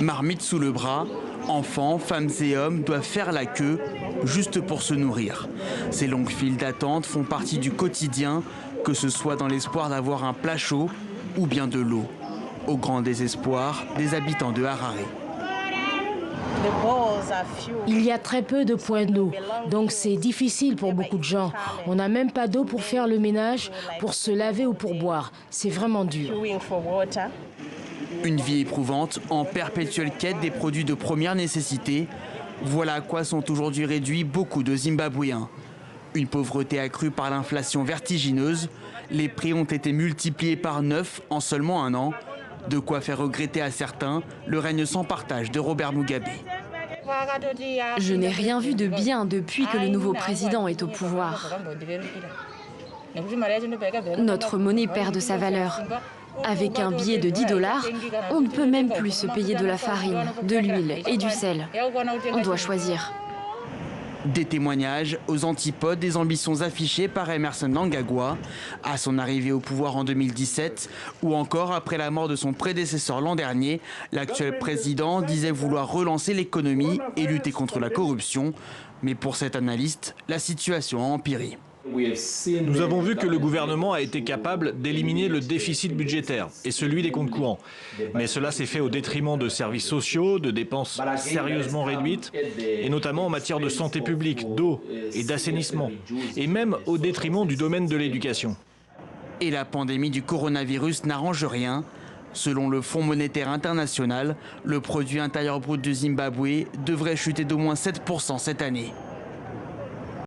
Marmite sous le bras, enfants, femmes et hommes doivent faire la queue juste pour se nourrir. Ces longues files d'attente font partie du quotidien, que ce soit dans l'espoir d'avoir un plat chaud ou bien de l'eau. Au grand désespoir des habitants de Harare. Il y a très peu de points d'eau, donc c'est difficile pour beaucoup de gens. On n'a même pas d'eau pour faire le ménage, pour se laver ou pour boire. C'est vraiment dur. Une vie éprouvante en perpétuelle quête des produits de première nécessité. Voilà à quoi sont aujourd'hui réduits beaucoup de Zimbabwéens. Une pauvreté accrue par l'inflation vertigineuse. Les prix ont été multipliés par 9 en seulement un an. De quoi faire regretter à certains le règne sans partage de Robert Mugabe. Je n'ai rien vu de bien depuis que le nouveau président est au pouvoir. Notre monnaie perd de sa valeur. Avec un billet de 10 $, on ne peut même plus se payer de la farine, de l'huile et du sel. On doit choisir. Des témoignages aux antipodes des ambitions affichées par Emmerson Mnangagwa à son arrivée au pouvoir en 2017 ou encore après la mort de son prédécesseur l'an dernier. L'actuel président disait vouloir relancer l'économie et lutter contre la corruption. Mais pour cet analyste, la situation a empiré. Nous avons vu que le gouvernement a été capable d'éliminer le déficit budgétaire et celui des comptes courants. Mais cela s'est fait au détriment de services sociaux, de dépenses sérieusement réduites, et notamment en matière de santé publique, d'eau et d'assainissement, et même au détriment du domaine de l'éducation. Et la pandémie du coronavirus n'arrange rien. Selon le Fonds monétaire international, le produit intérieur brut du Zimbabwe devrait chuter d'au moins 7% cette année.